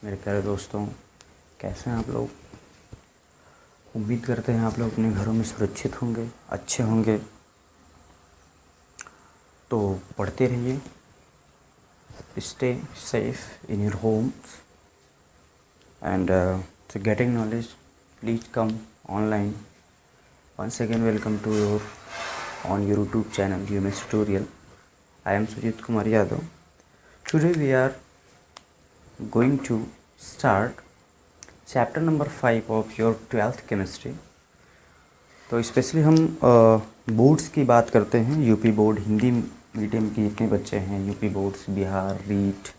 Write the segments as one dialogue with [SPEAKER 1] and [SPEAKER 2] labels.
[SPEAKER 1] मेरे प्यारे दोस्तों, कैसे हैं आप लोग। उम्मीद करते हैं आप लोग अपने घरों में सुरक्षित होंगे, अच्छे होंगे। तो पढ़ते रहिए, stay safe in your homes and to getting knowledge, please come online. Once again, welcome to your YouTube channel UMS Tutorial. I am Sujit Kumar Yadav. Today we are going to start chapter number 5 of your 12th chemistry. तो specially हम boards की बात करते हैं। UP board, Hindi medium के जितने बच्चे हैं, UP boards, Bihar, REET,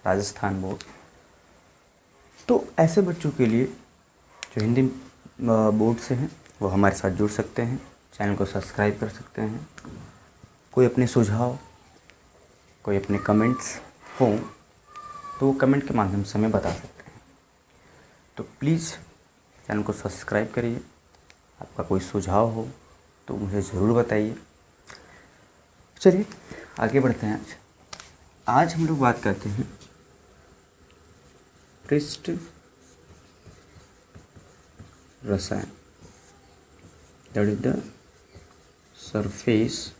[SPEAKER 1] Rajasthan board, तो ऐसे बच्चों के लिए जो हिंदी बोर्ड से हैं वो हमारे साथ जुड़ सकते हैं, चैनल को सब्सक्राइब कर सकते हैं। कोई अपने सुझाव, कोई अपने कमेंट्स हों तो वो कमेंट के माध्यम से हमें बता सकते हैं। तो प्लीज़ चैनल को सब्सक्राइब करिए। आपका कोई सुझाव हो तो मुझे ज़रूर बताइए। चलिए आगे बढ़ते हैं। आज हम लोग बात करते हैं पृष्ठ रसायन, that is the surface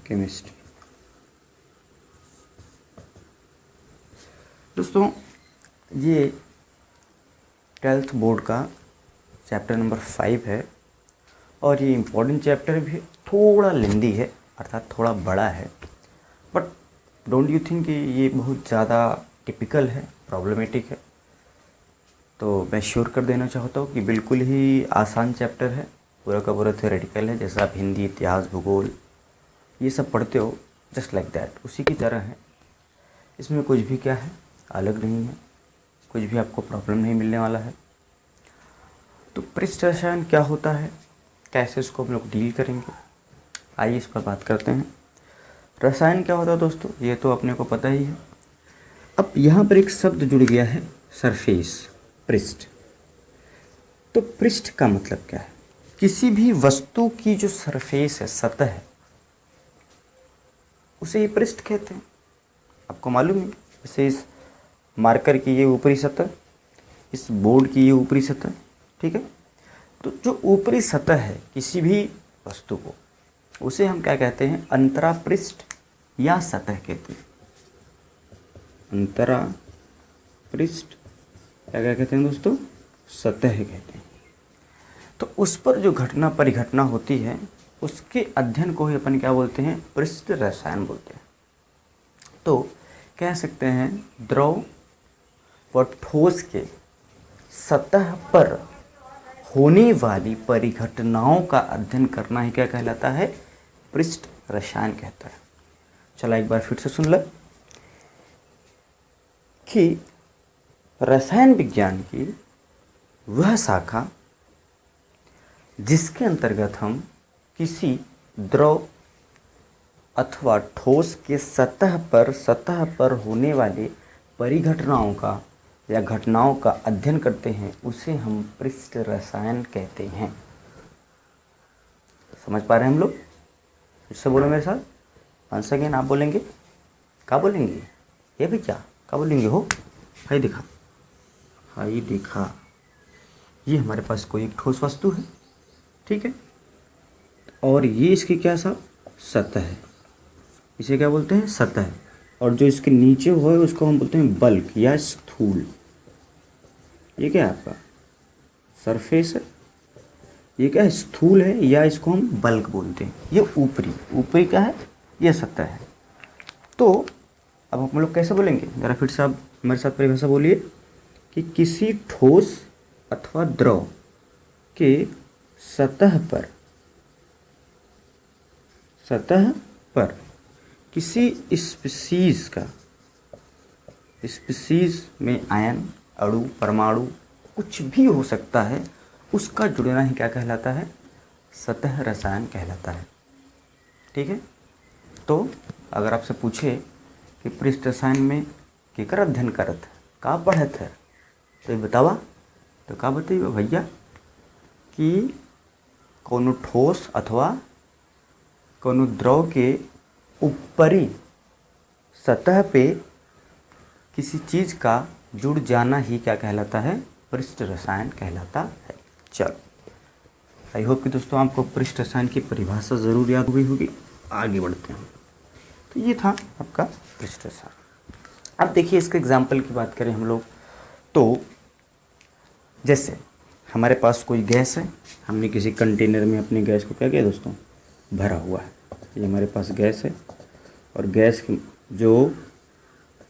[SPEAKER 1] chemistry. दोस्तों, ये 12th बोर्ड का चैप्टर नंबर 5 है और ये इम्पोर्टेंट चैप्टर भी है। थोड़ा लेंदी है, अर्थात थोड़ा बड़ा है, बट डोंट यू थिंक कि ये बहुत ज़्यादा टिपिकल है, प्रॉब्लमेटिक है। तो मैं श्योर कर देना चाहता हूँ कि बिल्कुल ही आसान चैप्टर है, पूरा का पूरा थ्योरेटिकल है। जैसा आप हिंदी, इतिहास, भूगोल ये सब पढ़ते हो, जस्ट लाइक दैट, उसी की तरह है। इसमें कुछ भी क्या है, अलग नहीं है, कुछ भी आपको प्रॉब्लम नहीं मिलने वाला है। तो पृष्ठ रसायन क्या होता है, कैसे इसको हम लोग डील करेंगे, आइए इस पर बात करते हैं। रसायन क्या होता है दोस्तों, ये तो अपने को पता ही है। अब यहाँ पर एक शब्द जुड़ गया है, सरफेस, पृष्ठ। तो पृष्ठ का मतलब क्या है? किसी भी वस्तु की जो सरफेस है, सतह है, उसे ही पृष्ठ कहते हैं। आपको मालूम है, जैसे इस मार्कर की ये ऊपरी सतह, इस बोर्ड की ये ऊपरी सतह, ठीक है। तो जो ऊपरी सतह है किसी भी वस्तु को, उसे हम क्या कहते हैं? अंतरा पृष्ठ या सतह कहते हैं। अंतरा पृष्ठ क्या कहते हैं दोस्तों? सतह कहते हैं। तो उस पर जो घटना परिघटना होती है, उसके अध्ययन को ही अपन क्या बोलते हैं? पृष्ठ रसायन बोलते हैं। तो कह सकते हैं द्रव व ठोस के सतह पर होने वाली परिघटनाओं का अध्ययन करना ही क्या कहलाता है? पृष्ठ रसायन कहता है। चला एक बार फिर से सुन लो कि रसायन विज्ञान की वह शाखा जिसके अंतर्गत हम किसी द्रव अथवा ठोस के सतह पर होने वाले परिघटनाओं का या घटनाओं का अध्ययन करते हैं, उसे हम पृष्ठ रसायन कहते हैं। समझ पा रहे हैं हम लोग? फिर से बोलो मेरे साथ, वंस अगेन। आप बोलेंगे, क्या बोलेंगे? ये भी क्या बोलेंगे हो? हाई देखा, हाई देखा, ये हमारे पास कोई एक ठोस वस्तु है, ठीक है, और ये इसकी क्या सा सतह है, इसे क्या बोलते हैं? सतह। और जो इसके नीचे हो है उसको हम बोलते हैं बल्क या स्थूल। ये क्या है आपका? सरफेस है। ये क्या है? स्थूल है, या इसको हम बल्क बोलते हैं। ये ऊपरी क्या है? ये सतह है। तो अब हम लोग कैसे बोलेंगे? जरा फिर से आप हमारे साथ परिभाषा बोलिए कि किसी ठोस अथवा द्रव के सतह पर किसी स्पीसीज में आयन, अणु, परमाणु कुछ भी हो सकता है, उसका जुड़ना ही क्या कहलाता है? सतह रसायन कहलाता है, ठीक है। तो अगर आपसे पूछे कि पृष्ठ रसायन में केकर अध्ययन करत है, का पढ़त है, तो ये बतावा, तो का बताइए भैया कि कोनो ठोस अथवा कोनो द्रव के ऊपरी सतह पे किसी चीज़ का जुड़ जाना ही क्या कहलाता है, पृष्ठ रसायन कहलाता है। चलो, आई होप कि दोस्तों आपको पृष्ठ रसायन की परिभाषा ज़रूर याद हुई होगी। आगे बढ़ते हैं। तो ये था आपका पृष्ठ रसायन। अब देखिए इसके एग्जाम्पल की बात करें हम लोग, तो जैसे हमारे पास कोई गैस है, हमने किसी कंटेनर में अपनी गैस को क्या किया दोस्तों, भरा हुआ है। ये हमारे पास गैस है और गैस के जो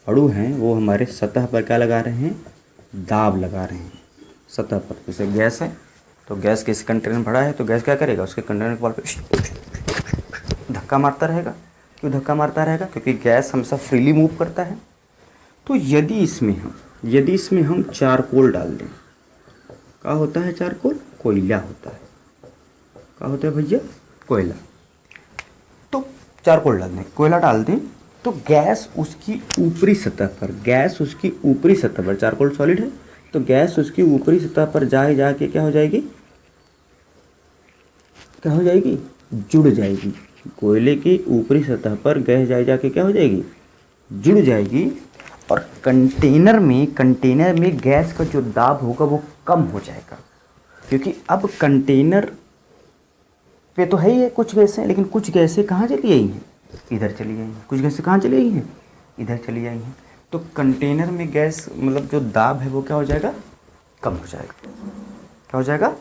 [SPEAKER 1] अणु हैं वो हमारे सतह पर क्या लगा रहे हैं, दाब लगा रहे हैं सतह पर। जैसे गैस है तो गैस किसी कंटेनर में भरा है तो गैस क्या करेगा, उसके कंटेनर के वॉल पे धक्का मारता रहेगा। क्यों धक्का मारता रहेगा, क्योंकि गैस हमेशा फ्रीली मूव करता है। तो यदि इसमें हम चारकोल डाल दें, क्या होता है चारकोल, कोयला होता है। क्या होता है भैया, कोयला। तो चारकोल डाल दें, कोयला डाल दें, तो गैस उसकी ऊपरी सतह पर, चारकोल सॉलिड है तो गैस उसकी ऊपरी सतह पर जाके क्या हो जाएगी, जुड़ जाएगी। कोयले की ऊपरी सतह पर गैस जाके क्या हो जाएगी, जुड़ जाएगी। और कंटेनर में गैस का जो दाब होगा वो कम हो जाएगा, क्योंकि अब कंटेनर पे तो है ही है कुछ गैसें, लेकिन कुछ गैसें कहाँ चली आई हैं, इधर चली आई हैं। कुछ गैसें कहाँ चली आई हैं, इधर चली आई हैं। तो कंटेनर में गैस मतलब जो दाब है वो क्या हो जाएगा, कम हो जाएगा। क्या हो जाएगा,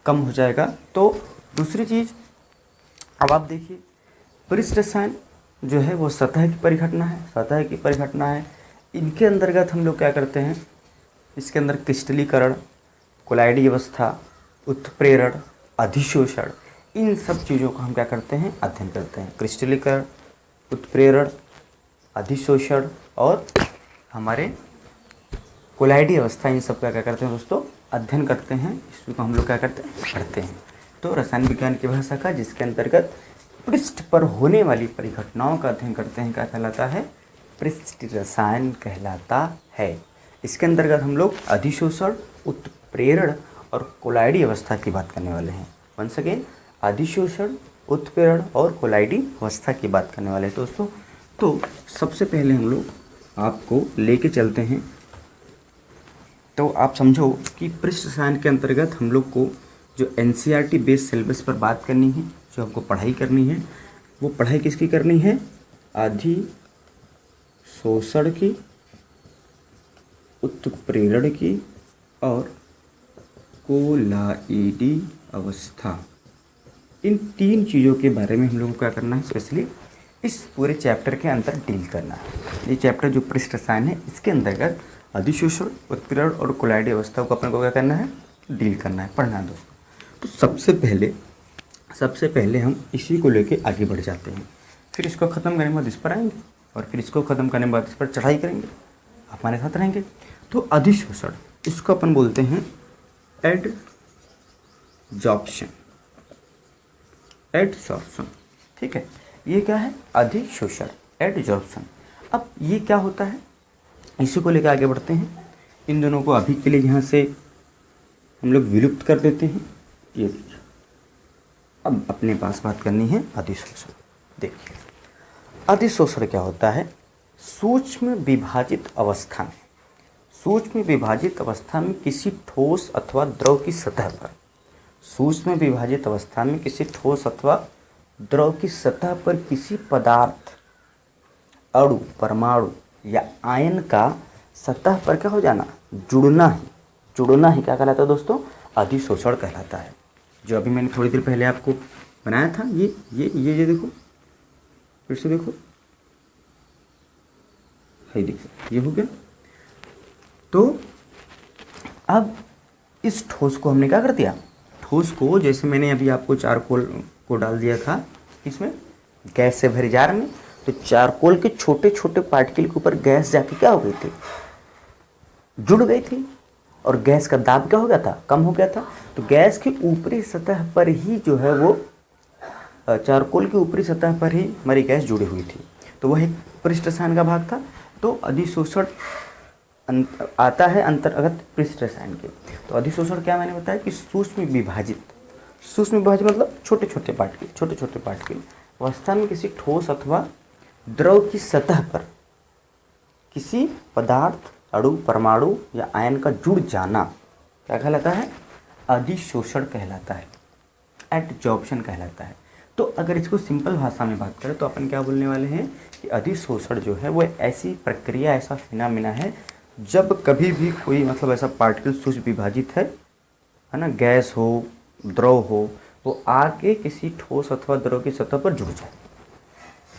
[SPEAKER 1] कम हो जाएगा। तो दूसरी चीज़, अब आप देखिए पृष्ठ रसायन जो है वो सतह की परिघटना है। इनके अंतर्गत हम लोग क्या करते हैं, इसके अंदर क्रिस्टलीकरण, कोलाइडी अवस्था, उत्प्रेरण, अधिशोषण, इन सब चीज़ों को हम क्या करते हैं, अध्ययन करते हैं। क्रिस्टलीकरण, उत्प्रेरण, अधिशोषण और हमारे कोलाइडी अवस्था, इन सब का क्या करते हैं दोस्तों, अध्ययन करते हैं। इसको हम लोग क्या करते हैं, पढ़ते हैं। तो रसायन विज्ञान की भाषा का जिसके अंतर्गत पृष्ठ पर होने वाली परिघटनाओं का अध्ययन करते हैं क्या कहलाता है, पृष्ठ रसायन कहलाता है। इसके अंतर्गत हम लोग अधिशोषण, उत्प्रेरण और कोलाइडी अवस्था की बात करने वाले हैं। वंस अगेन, अधिशोषण, उत्प्रेरण और कोलाइडी अवस्था की बात करने वाले हैं दोस्तों। तो सबसे पहले हम लोग आपको लेके चलते हैं, तो आप समझो कि पृष्ठ रसायन के अंतर्गत हम लोग को जो एनसीईआरटी बेस्ड सिलेबस पर बात करनी है, जो हमको पढ़ाई करनी है, वो पढ़ाई किसकी करनी है, अधिशोषण की, उत्प्रेरण की और कोलाइडी अवस्था। इन तीन चीज़ों के बारे में हम लोगों को क्या करना है, स्पेशली इस पूरे चैप्टर के अंदर डील करना है। ये चैप्टर जो पृष्ठ रसायन है इसके अंतर्गत अधिशोषण, उत्प्रेरण और कोलाइडी अवस्था को अपने को क्या करना है, डील करना है, पढ़ना है दोस्तों। तो सबसे पहले हम इसी को लेके आगे बढ़ जाते हैं, फिर इसको ख़त्म करने के बाद इस पर आएंगे और फिर इसको ख़त्म करने के बाद इस पर चढ़ाई करेंगे, आप हमारे साथ रहेंगे। तो अधिशोषण, इसको अपन बोलते हैं एडजॉर्प्शन, ठीक है। ये क्या है, अधिशोषण, एडजॉर्प्शन। अब ये क्या होता है, इसी को लेकर आगे बढ़ते हैं। इन दोनों को अभी के लिए यहाँ से हम लोग विलुप्त कर देते हैं। ये देखिए, अब अपने पास बात करनी है अधिशोषण। देखिए अधिशोषण क्या होता है, सूक्ष्म विभाजित अवस्था में किसी ठोस अथवा द्रव की सतह पर, सूक्ष्म विभाजित अवस्था में किसी ठोस अथवा द्रव की सतह पर किसी पदार्थ, अणु, परमाणु या आयन का सतह पर क्या हो जाना, जुड़ना ही क्या कहलाता है दोस्तों, अधिशोषण कहलाता है। जो अभी मैंने थोड़ी देर पहले आपको बनाया था, ये देखो, फिर से देखो, है देखो, ये हो गया। तो अब इस ठोस को हमने क्या कर दिया, ठोस को जैसे मैंने अभी आपको चारकोल को डाल दिया था इसमें गैस से भरे जार में, तो चारकोल के छोटे छोटे पार्टिकल के ऊपर गैस जाके क्या हो गई थी, जुड़ गई थी और गैस का दाब क्या हो गया था, कम हो गया था। तो गैस की ऊपरी सतह पर ही जो है वो चारकोल की ऊपरी सतह पर ही हमारी गैस जुड़ी हुई थी, तो वह एक पृष्ठ रसायन का भाग था। तो अधिशोषण आता है अंतर्गत पृष्ठ रसायन के। तो अधिशोषण क्या मैंने बताया कि सूक्ष्म विभाजित मतलब छोटे छोटे पार्टिकल अवस्था में किसी ठोस अथवा द्रव की सतह पर किसी पदार्थ, अणु, परमाणु या आयन का जुड़ जाना क्या कहलाता है? अधिशोषण कहलाता है, एडजॉर्प्शन कहलाता है। तो अगर इसको सिंपल भाषा में बात करें तो अपन क्या बोलने वाले हैं कि अधिशोषण जो है वो ऐसी प्रक्रिया, ऐसा फिनोमेना है जब कभी भी कोई मतलब ऐसा पार्टिकल सुविभाजित है ना, गैस हो, द्रव हो, वो आके किसी ठोस अथवा द्रव की सतह पर जुड़ जाए,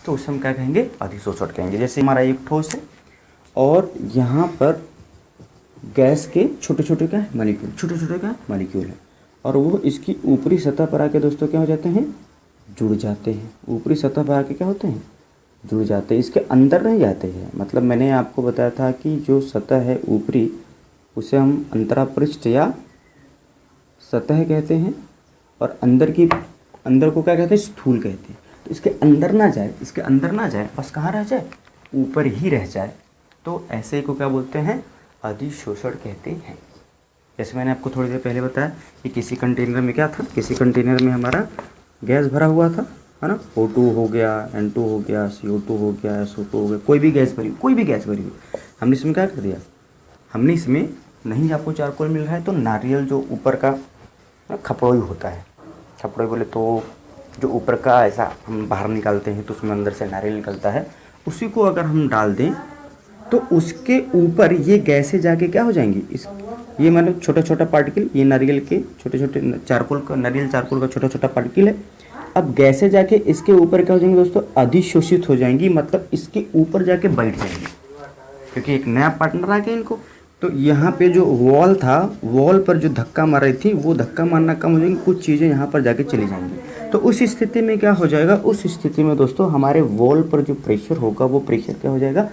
[SPEAKER 1] तो उसे हम क्या कहेंगे? अधिशोषण कहेंगे। जैसे हमारा एक ठोस है और यहाँ पर गैस के छोटे छोटे क्या है? मॉलिक्यूल, छोटे छोटे क्या मॉलिक्यूल है, और वो इसकी ऊपरी सतह पर आके दोस्तों क्या हो जाते हैं? जुड़ जाते हैं। ऊपरी सतह पर आके क्या होते हैं? जुड़ जाते हैं, इसके अंदर नहीं जाते हैं। मतलब मैंने आपको बताया था कि जो सतह है ऊपरी, उसे हम अंतरापृष्ठ या सतह कहते हैं, और अंदर को क्या कहते हैं? स्थूल कहते हैं। तो इसके अंदर ना जाए, इसके अंदर ना जाए, बस कहाँ रह जाए? ऊपर ही रह जाए, तो ऐसे ही को क्या बोलते हैं? अधिशोषण कहते हैं। जैसे मैंने आपको थोड़ी देर पहले बताया कि किसी कंटेनर में क्या था? किसी कंटेनर में हमारा गैस भरा हुआ था, है ना, O2 हो गया, N2 हो गया, CO2 हो गया, SO2 हो गया, कोई भी गैस भरी हुई, हमने इसमें क्या कर दिया? हमने इसमें नहीं आपको चारकोल मिल रहा है तो नारियल जो ऊपर का खपड़ोई होता है, खपड़ोई बोले तो जो ऊपर का ऐसा हम बाहर निकालते हैं तो उसमें अंदर से नारियल निकलता है, उसी को अगर हम डाल दें तो उसके ऊपर ये गैसें जाके क्या हो जाएंगी? ये मतलब छोटा छोटा पार्टिकल, ये नारियल के छोटे छोटे नारियल चारकोल का छोटा छोटा पार्टिकल है। अब गैसें जाके इसके ऊपर क्या हो जाएंगी दोस्तों? अधिशोषित हो जाएंगी, मतलब इसके ऊपर जाके बैठ जाएंगी, क्योंकि एक नया पार्टनर आ गया इनको। तो यहाँ पे जो वॉल था, वॉल पर जो धक्का मार रही थी, वो धक्का मारना कम हो जाएगी, कुछ चीज़ें यहाँ पर जाके चली जाएंगी। तो उस स्थिति में क्या हो जाएगा? उस स्थिति में दोस्तों हमारे वॉल पर जो प्रेशर होगा वो प्रेशर क्या हो जाएगा?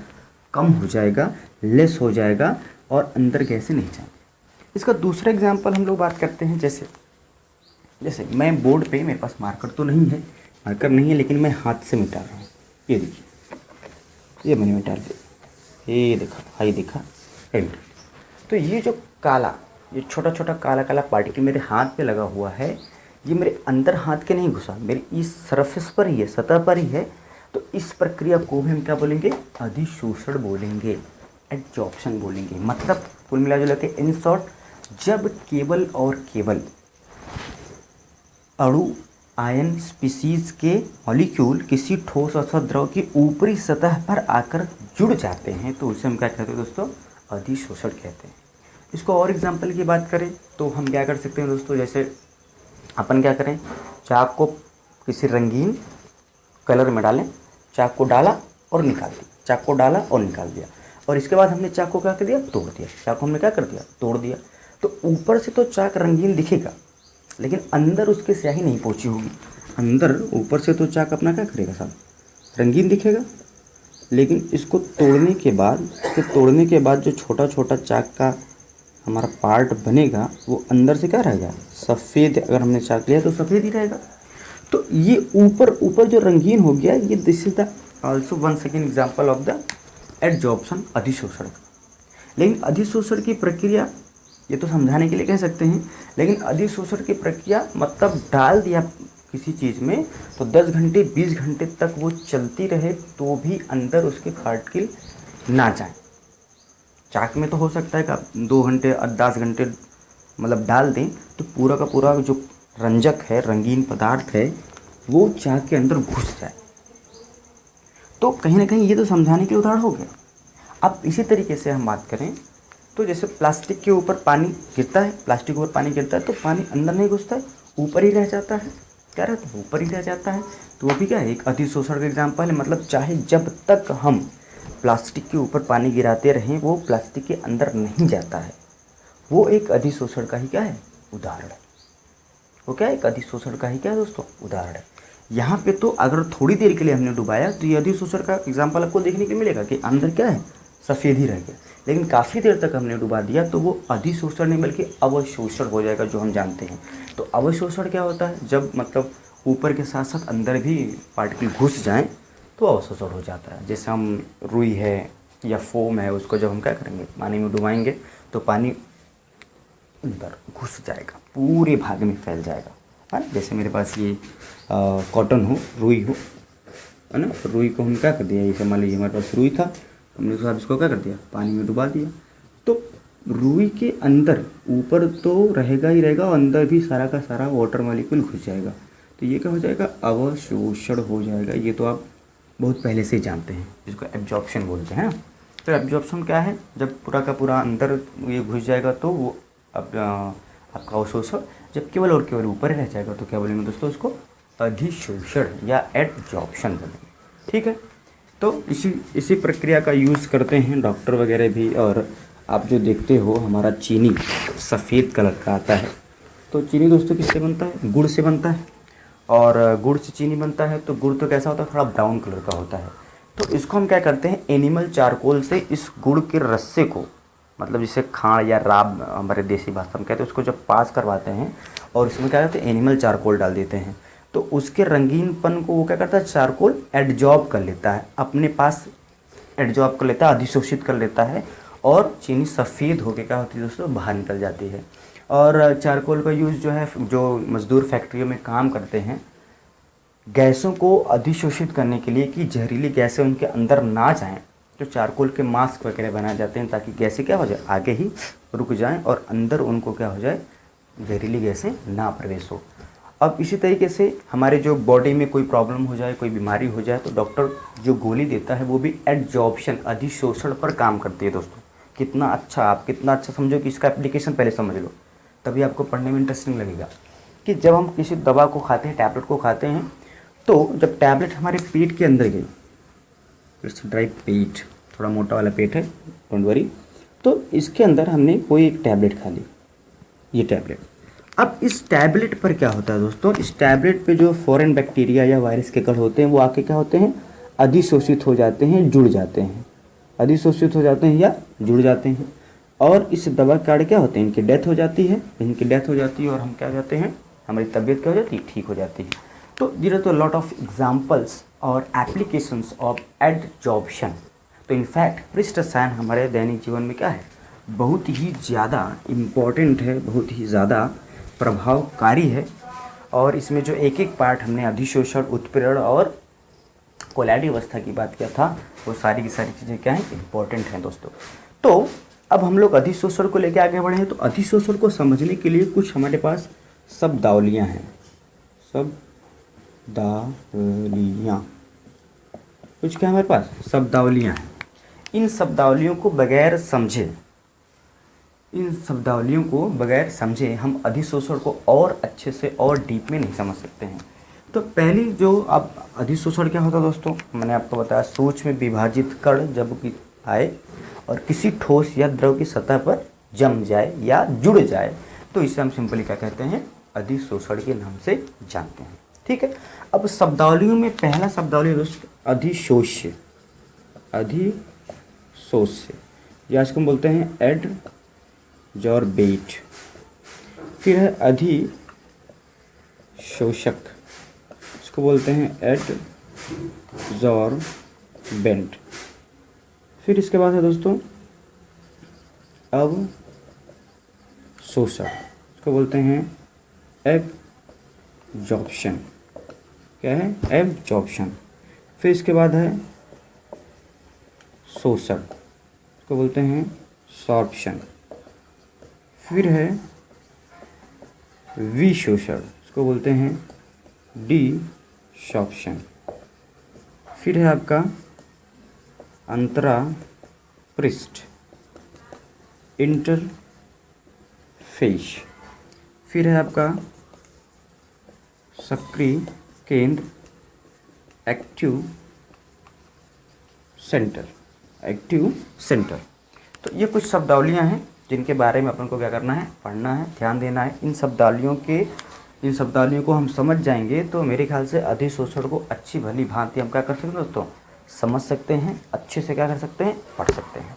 [SPEAKER 1] कम हो जाएगा, लेस हो जाएगा, और अंदर गैसें नहीं जाएंगी। इसका दूसरा एग्जाम्पल हम लोग बात करते हैं। जैसे मैं बोर्ड पे, मेरे पास मार्कर नहीं है, लेकिन मैं हाथ से मिटा रहा हूँ। ये देखिए, ये मैंने मिटा दिया, ये देखा, हाई देखा, एंड। तो ये जो काला, ये छोटा छोटा काला काला पार्टिकल मेरे हाथ पे लगा हुआ है, ये मेरे अंदर हाथ के नहीं घुसा, मेरी इस सरफेस पर ही है, सतह पर ही है। तो इस प्रक्रिया को भी हम क्या बोलेंगे? अधिशोषण बोलेंगे, एडजॉर्प्शन बोलेंगे। मतलब कुल मिला जुला के इन शॉर्ट, जब केवल और केवल अणु, आयन, स्पीसीज के मॉलिक्यूल किसी ठोस अथवा द्रव की ऊपरी सतह पर आकर जुड़ जाते हैं तो उसे हम क्या कहते हैं दोस्तों? अधिशोषण कहते हैं। इसको और एग्जाम्पल की बात करें तो हम क्या कर सकते हैं दोस्तों? जैसे अपन क्या करें, चाक को किसी रंगीन कलर में डालें, चाक को डाला और निकाल दिया, चाक को डाला और निकाल दिया, और इसके बाद हमने चाक को क्या कर दिया? तोड़ दिया। चाक को हमने क्या कर दिया? तोड़ दिया। तो ऊपर से तो चाक रंगीन दिखेगा, लेकिन अंदर उसके स्याही नहीं पहुंची होगी। अंदर ऊपर से तो चाक अपना क्या करेगा साहब? रंगीन दिखेगा, लेकिन इसको तोड़ने के बाद जो छोटा छोटा चाक का हमारा पार्ट बनेगा वो अंदर से क्या रहेगा? सफ़ेद। अगर हमने चाक लिया तो सफ़ेद ही रहेगा। तो ये ऊपर जो रंगीन हो गया, ये this is the also one second example of the adsorption, अधिशोषण। लेकिन अधिशोषण की प्रक्रिया, ये तो समझाने के लिए कह सकते हैं, लेकिन अधिशोषण की प्रक्रिया मतलब डाल दिया किसी चीज़ में तो 10 घंटे 20 घंटे तक वो चलती रहे तो भी अंदर उसके पार्टिकल ना जाए। चाक में तो हो सकता है कि आप 2 घंटे और 10 घंटे मतलब डाल दें तो पूरा का पूरा जो रंजक है, रंगीन पदार्थ है, वो चाक के अंदर घुस जाए। तो कहीं ना कहीं ये तो समझाने के लिए उदाहरण हो गया। अब इसी तरीके से हम बात करें तो जैसे प्लास्टिक के ऊपर पानी गिरता है, प्लास्टिक के ऊपर पानी गिरता है तो पानी अंदर नहीं घुसता है, ऊपर ही रह जाता है। क्या रहता है? ऊपर ही रह जाता है। तो वो भी क्या है? एक अधिशोषण का एग्जाम्पल है। मतलब चाहे जब तक हम प्लास्टिक के ऊपर पानी गिराते रहें वो प्लास्टिक के अंदर नहीं जाता है, वो एक अधिशोषण का ही क्या है? उदाहरण है। वो क्या है? एक अधिशोषण का ही क्या है दोस्तों? उदाहरण है। यहाँ पे तो अगर थोड़ी देर के लिए हमने डुबाया तो ये अधिशोषण का एग्जाम्पल आपको देखने को मिलेगा कि अंदर क्या है? सफ़ेद ही रह गया। लेकिन काफ़ी देर तक हमने डुबा दिया तो वो अधिशोषण नहीं बल्कि अवशोषण हो जाएगा, जो हम जानते हैं। तो अवशोषण क्या होता है? जब मतलब ऊपर के साथ साथ अंदर भी पार्टिकल घुस जाएँ तो अवशोषण हो जाता है। जैसे हम रुई है या फोम है, उसको जब हम क्या करेंगे? पानी में डुबाएंगे तो पानी अंदर घुस जाएगा, पूरे भाग में फैल जाएगा, है ना। जैसे मेरे पास ये कॉटन हो, रुई हो, है ना। रुई को हम क्या कर दिया? जैसे मान लीजिए हमारे पास रुई था, हमने साहब इसको क्या कर दिया? पानी में डुबा दिया। रुई के अंदर ऊपर तो रहेगा ही रहेगा और अंदर भी सारा का सारा वाटर मॉलिक्यूल घुस जाएगा, तो ये क्या हो जाएगा, अवशोषण हो जाएगा। ये तो आप बहुत पहले से ही जानते हैं, जिसको एब्जॉर्प्शन बोलते हैं ना। तो एब्जॉर्प्शन क्या है, जब पूरा का पूरा अंदर ये घुस जाएगा तो वो आपका अवशोषण, जब केवल और केवल ऊपर ही रह जाएगा तो क्या बोलेंगे दोस्तों, उसको अधिशोषण या एब्जॉर्प्शन बोलेंगे। ठीक है, तो इसी प्रक्रिया का यूज़ करते हैं डॉक्टर वगैरह भी। और आप जो देखते हो हमारा चीनी सफ़ेद कलर का आता है, तो चीनी दोस्तों किससे बनता है, गुड़ से बनता है। और गुड़ से चीनी बनता है तो गुड़ तो कैसा होता है, थोड़ा ब्राउन कलर का होता है। तो इसको हम क्या करते हैं, एनिमल चारकोल से इस गुड़ के रस्से को, मतलब जिसे खाड़ या राब हमारे देसी भाषा में कहते हैं, उसको जब पास करवाते हैं और इसमें क्या करते हैं, एनिमल चारकोल डाल देते हैं, तो उसके रंगीनपन को वो क्या करता है, चारकोल एडजॉर्ब कर लेता है, अपने पास एडजॉर्ब कर लेता है, अधिशोषित कर लेता है, और चीनी सफ़ेद होकर क्या होती है दोस्तों, बाहर निकल जाती है। और चारकोल का यूज़ जो है, जो मज़दूर फैक्ट्रियों में काम करते हैं गैसों को अधिशोषित करने के लिए कि जहरीली गैसें उनके अंदर ना जाएं, तो चारकोल के मास्क वगैरह बनाए जाते हैं ताकि गैसें क्या हो जाए, आगे ही रुक जाएं और अंदर उनको क्या हो जाए, जहरीली गैसें ना प्रवेश हो। अब इसी तरीके से हमारे जो बॉडी में कोई प्रॉब्लम हो जाए, कोई बीमारी हो जाए, तो डॉक्टर जो गोली देता है वो भी एडजॉर्प्शन, अधिशोषण पर काम करती है दोस्तों। कितना अच्छा, आप कितना अच्छा समझो कि इसका एप्लीकेशन पहले समझ लो, तभी आपको पढ़ने में इंटरेस्टिंग लगेगा। कि जब हम किसी दवा को खाते हैं, टैबलेट को खाते हैं, तो जब टैबलेट हमारे पेट के अंदर गई, इट्स ड्राई पेट, थोड़ा मोटा वाला पेट है, डोंट वरी, तो इसके अंदर हमने कोई एक टैबलेट खा ली, ये टैबलेट। अब इस टैबलेट पर क्या होता है दोस्तों, इस टैबलेट पे जो फॉरेन बैक्टीरिया या वायरस के कण होते हैं वो आके क्या होते हैं, अधिशोषित हो जाते हैं, जुड़ जाते हैं, अधिशोषित हो जाते हैं या जुड़ जाते हैं। और इस दवा के कारण क्या होते हैं, इनकी डेथ हो जाती है, इनकी डेथ हो जाती है और हम क्या जाते हैं, हमारी तबीयत क्या हो जाती है, ठीक हो जाती है। तो देयर आर तो लॉट ऑफ एग्जाम्पल्स और एप्लीकेशंस ऑफ एडजॉर्प्शन। तो इनफैक्ट पृष्ठ रसायन हमारे दैनिक जीवन में क्या है, बहुत ही ज़्यादा इम्पॉर्टेंट है, बहुत ही ज़्यादा प्रभावकारी है। और इसमें जो एक एक पार्ट हमने अधिशोषण, उत्प्रेरण और कोलैडी अवस्था की बात किया था, वो सारी की सारी चीज़ें क्या हैं, इम्पॉर्टेंट हैं दोस्तों। तो अब हम लोग अधिशोषण को लेकर आगे बढ़े हैं। तो अधिशोषण को समझने के लिए कुछ हमारे पास शब्दावलियाँ हैं, शब्दावलियाँ, कुछ क्या हमारे पास शब्दावलियाँ हैं। इन शब्दावलियों को बगैर समझे हम अधिशोषण को और अच्छे से और डीप में नहीं समझ सकते हैं। तो पहली जो अब अधिशोषण क्या होता है दोस्तों, मैंने आपको बताया, सूक्ष्म में विभाजित कण जब कि आए और किसी ठोस या द्रव की सतह पर जम जाए या जुड़ जाए, तो इसे हम सिंपली क्या कहते हैं, अधिशोषण के नाम से जानते हैं। ठीक है, अब शब्दावलियों में पहला शब्दावली दोस्तों अधिशोष्य, या इसको हम बोलते हैं एडजॉर्बेट। फिर है अधिशोषक, इसको बोलते हैं एडजॉर्बेंट। फिर इसके बाद है दोस्तों अवशोषक, इसको बोलते हैं एब्जॉर्प्शन। क्या है, एब्जॉर्प्शन। फिर इसके बाद है शोषक, इसको बोलते हैं सॉर्प्शन। फिर है विशोषण, इसको बोलते हैं डिसॉर्प्शन। फिर है आपका अंतरापृष्ठ, इंटरफेस। फिर है आपका सक्रिय केंद्र, एक्टिव सेंटर। तो ये कुछ शब्दावलियाँ हैं जिनके बारे में अपन को क्या करना है, पढ़ना है, ध्यान देना है। इन शब्दावलियों को हम समझ जाएंगे तो मेरे ख्याल से अधिशोषण को अच्छी भली भांति हम क्या कर सकते हैं दोस्तों, समझ सकते हैं, अच्छे से क्या कर सकते हैं, पढ़ सकते हैं।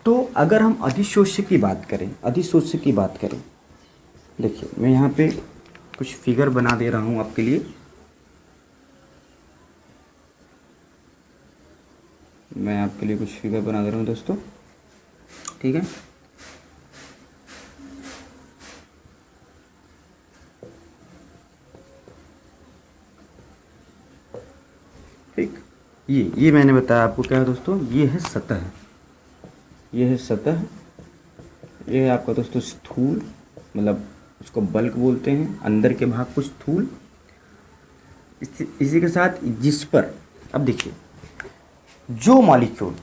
[SPEAKER 1] तो अगर हम अधिशोष्य की बात करें, देखिए मैं यहाँ पे कुछ फिगर बना दे रहा हूँ आपके लिए। मैं आपके लिए कुछ फिगर बना दे रहा हूँ दोस्तों, ठीक है। ठीक, ये मैंने बताया आपको क्या है दोस्तों, ये है सतह, ये है आपका दोस्तों स्थूल, मतलब उसको बल्क बोलते हैं, अंदर के भाग को स्थूल। इसी के साथ जिस पर, अब देखिए, जो मॉलिक्यूल,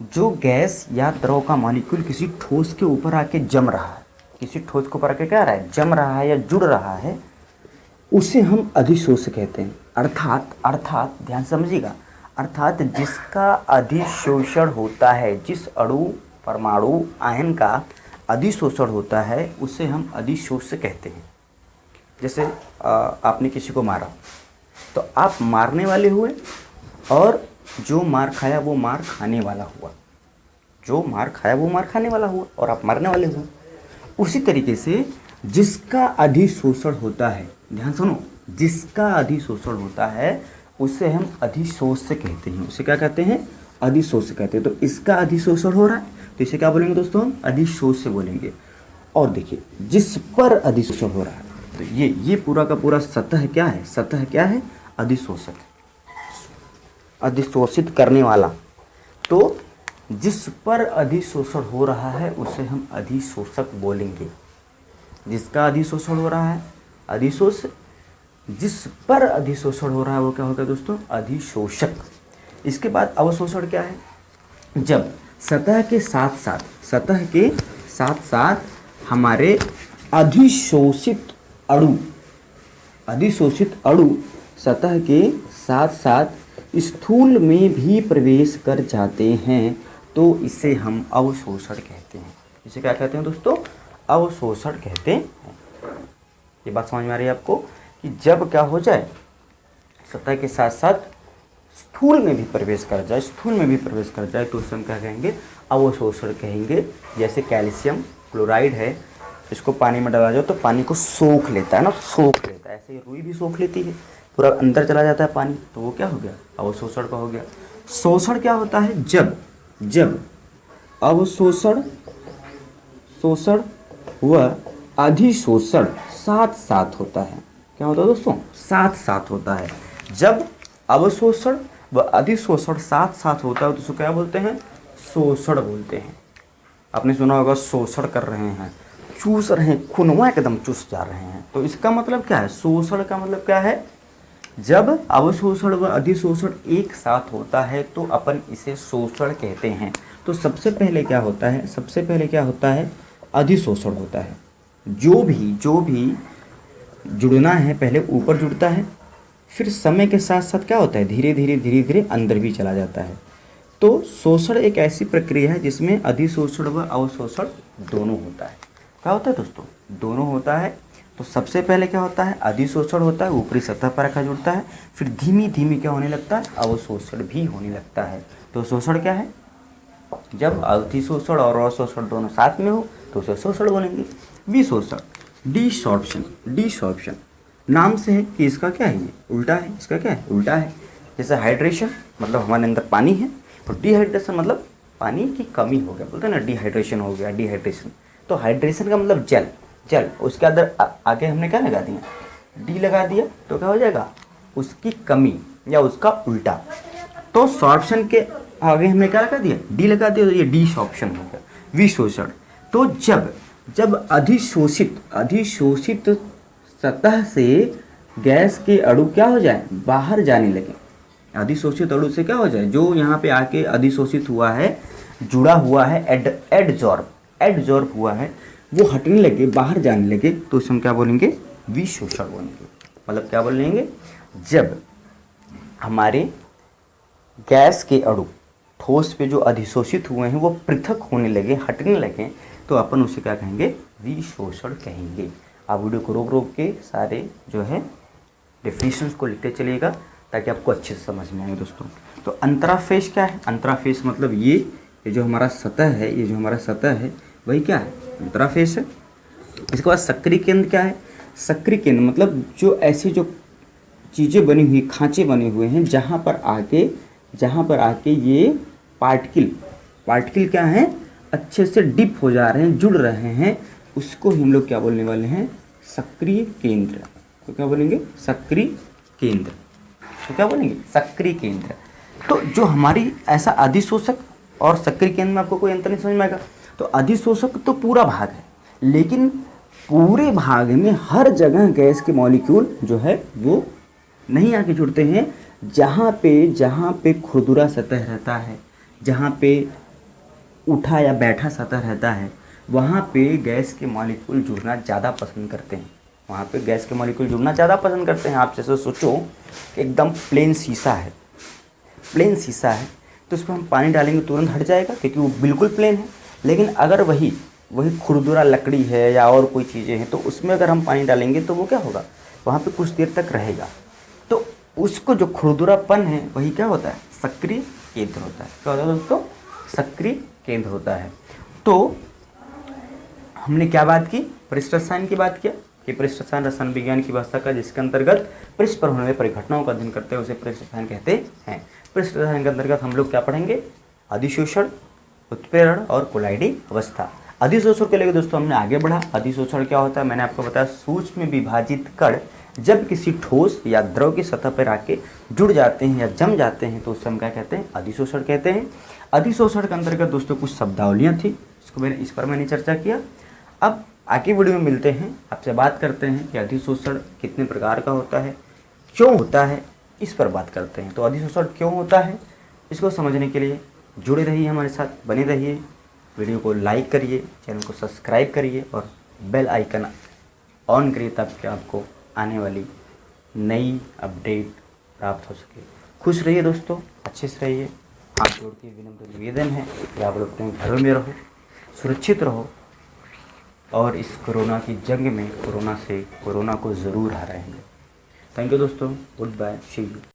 [SPEAKER 1] जो गैस या द्रव का मॉलिक्यूल किसी ठोस के ऊपर आके जम रहा है, किसी ठोस के ऊपर आके क्या रहा है, जम रहा है या जुड़ रहा है, उसे हम अधिशोष कहते हैं। अर्थात ध्यान समझिएगा, अर्थात जिसका अधिशोषण होता है, जिस अणु, परमाणु, आयन का अधिशोषण होता है, उसे हम अधिशोष कहते हैं। जैसे आपने किसी को मारा तो आप मारने वाले हुए, और जो मार खाया वो मार खाने वाला हुआ, जो मार खाया वो मार खाने वाला हुआ, और आप मारने वाले हुए। उसी तरीके से जिसका अधिशोषण होता है, ध्यान सुनो, जिसका अधिशोषण होता है उसे हम अधिशोष कहते हैं। उसे क्या कहते हैं, अधिशोष कहते हैं। तो इसका अधिशोषण हो रहा है तो इसे क्या बोलेंगे दोस्तों, हम अधिशोष से बोलेंगे। और देखिए, जिस पर अधिशोषण हो रहा है, तो ये पूरा का पूरा सतह क्या है, सतह क्या है, अधिशोषक, अधिशोषित करने वाला। तो जिस पर अधिशोषण हो रहा है उसे हम अधिशोषक बोलेंगे। जिसका अधिशोषण हो रहा है, अधिशोष, जिस पर अधिशोषण हो रहा है वो क्या होगा दोस्तों, अधिशोषक। इसके बाद अवशोषण क्या है, जब सतह के साथ साथ हमारे अधिशोषित अणु सतह के साथ साथ स्थूल में भी प्रवेश कर जाते हैं, तो इसे हम अवशोषण कहते हैं। इसे क्या कहते हैं दोस्तों, अवशोषण कहते हैं। ये बात समझ में आ रही है आपको, कि जब क्या हो जाए, सतह के साथ साथ स्थूल में भी प्रवेश कर जाए, तो उसे हम क्या कहेंगे, अवशोषण कहेंगे। जैसे कैल्शियम क्लोराइड है, इसको पानी में डाला जाए तो पानी को सोख लेता है ना, सोख लेता है। ऐसे ही रुई भी सोख लेती है, पूरा अंदर चला जाता है पानी, तो वो क्या हो गया, अवशोषण का हो गया। शोषण क्या होता है, जब अवशोषण व अधिशोषण साथ साथ होता है। क्या होता है दोस्तों, साथ साथ होता है। जब अवशोषण व अधिशोषण साथ साथ होता है तो उसको क्या बोलते हैं, शोषण बोलते हैं। आपने सुना होगा, शोषण कर रहे हैं, चूस रहे हैं, खुनवा एकदम चूस जा रहे हैं। तो इसका मतलब क्या है, शोषण का मतलब क्या है, जब अवशोषण व अधिशोषण एक साथ होता है तो अपन इसे शोषण कहते हैं। तो सबसे पहले क्या होता है, अधिशोषण होता है। जो भी जुड़ना है पहले ऊपर जुड़ता है, फिर समय के साथ साथ क्या होता है, धीरे धीरे अंदर भी चला जाता है। तो शोषण एक ऐसी प्रक्रिया है जिसमें अधिशोषण व अवशोषण दोनों होता है। क्या होता है दोस्तों, दोनों होता है। तो सबसे पहले क्या होता है, अधिशोषण होता है, ऊपरी सतह पर रखा जुड़ता है, फिर धीमी धीमी क्या होने लगता है, अवशोषण भी होने लगता है। तो शोषण क्या है, जब अधिशोषण और अवशोषण दोनों साथ में हो तो उसे शोषण बोलेंगे। विशोषण, डिसॉर्प्शन नाम से है कि इसका क्या है, ये उल्टा है, इसका क्या है, उल्टा है। जैसे हाइड्रेशन मतलब हमारे अंदर पानी है, और डिहाइड्रेशन मतलब पानी की कमी हो गया, बोलते हैं ना, डिहाइड्रेशन हो गया, डिहाइड्रेशन। तो हाइड्रेशन का मतलब जल, उसके अंदर आगे हमने क्या लगा दिया, डी लगा दिया, तो क्या हो जाएगा, उसकी कमी या उसका उल्टा। तो सॉर्प्शन के आगे हमने क्या लगा दिया, डी लगा दिया, तो ये डिसॉर्प्शन हो गया। विशोषण, तो जब अधिशोषित सतह से गैस के अणु क्या हो जाए, बाहर जाने लगे। अधिशोषित अणु से क्या हो जाए, जो यहाँ पे आके अधिशोषित हुआ है, जुड़ा हुआ है, एडजॉर्ब हुआ है, वो हटने लगे, बाहर जाने लगे, तो उसे हम क्या बोलेंगे, विशोषण बोलेंगे। मतलब क्या बोलेंगे, जब हमारे गैस के अणु ठोस पे जो अधिशोषित हुए हैं वो पृथक होने लगे, हटने लगे, तो अपन उसे क्या कहेंगे, विशोषण कहेंगे। आप वीडियो को रोक रोक के सारे जो है डेफिनेशंस को लिखते चलिएगा ताकि आपको अच्छे से समझ में आए दोस्तों। तो अंतराफेस क्या है, अंतराफेस मतलब ये जो हमारा सतह है, वही क्या है, अंतराफेस है। इसके बाद सक्रिय केंद्र क्या है, सक्रिय केंद्र मतलब जो ऐसी जो चीज़ें बनी हुई, खांचे बने हुए हैं, जहाँ पर आके ये पार्टिकल क्या हैं, अच्छे से डिप हो जा रहे हैं, जुड़ रहे हैं, उसको हम लोग क्या बोलने वाले हैं, सक्रिय केंद्र। तो क्या बोलेंगे, सक्रिय केंद्र। तो क्या बोलेंगे, सक्रिय केंद्र। तो जो हमारी ऐसा अधिशोषक और सक्रिय केंद्र में आपको कोई अंतर नहीं समझ में आएगा। तो अधिशोषक तो पूरा भाग है, लेकिन पूरे भाग में हर जगह गैस के मॉलिक्यूल जो है वो नहीं आके जुड़ते हैं। जहाँ पे खुरदुरा सतह रहता है, जहाँ पे उठा या बैठा सतह रहता है, वहाँ पे गैस के मॉलिक्यूल जुड़ना ज़्यादा पसंद करते हैं। वहाँ पे गैस के मॉलिक्यूल जुड़ना ज़्यादा पसंद करते हैं। आप जैसे सोचो कि एकदम प्लेन शीशा है, तो उस पर हम पानी डालेंगे तुरंत हट जाएगा क्योंकि वो बिल्कुल प्लेन है। लेकिन अगर वही खुरदुरा लकड़ी है या और कोई चीज़ें हैं, तो उसमें अगर हम पानी डालेंगे तो वो क्या होगा, वहाँ पे कुछ देर तक रहेगा। तो उसको जो खुरदुरापन है वही क्या होता है, सक्रिय केंद्र होता है। क्या होता है दोस्तों, सक्रिय केंद्र होता है। तो हमने क्या बात की, पृष्ठ रसायन की बात किया कि पृष्ठ रसायन रसायन विज्ञान की भाषा का जिसके अंतर्गत पृष्ठ पर होने वाली परिघटनाओं का अध्ययन करते हैं उसे पृष्ठ रसायन कहते हैं। पृष्ठ रसायन के अंतर्गत हम लोग क्या पढ़ेंगे, अधिशोषण, उत्प्रेरण और कोलाइडी अवस्था। अधिशोषण के लिए दोस्तों हमने आगे बढ़ा। अधिशोषण क्या होता है, मैंने आपको बताया, सूक्ष्म विभाजित कण जब किसी ठोस या द्रव की सतह पर आके जुड़ जाते हैं या जम जाते हैं तो उससे हम क्या कहते हैं, अधिशोषण कहते हैं। अधिशोषण के अंतर्गत दोस्तों कुछ शब्दावलियाँ थी, इस पर मैंने चर्चा किया। अब आगे वीडियो में मिलते हैं, आपसे बात करते हैं कि अधिशोषण कितने प्रकार का होता है, क्यों होता है, इस पर बात करते हैं। तो अधिशोषण क्यों होता है, इसको समझने के लिए जुड़े रहिए, हमारे साथ बने रहिए। वीडियो को लाइक करिए, चैनल को सब्सक्राइब करिए और बेल आइकन ऑन करिए ताकि आपको आने वाली नई अपडेट प्राप्त हो सके। खुश रहिए दोस्तों, अच्छे से रहिए। हाथ जोड़ के विनम्र निवेदन है कि आप लोग अपने घरों में रहो, सुरक्षित रहो और इस कोरोना की जंग में कोरोना को ज़रूर हराएंगे। थैंक यू दोस्तों, गुड बाय, सी यू।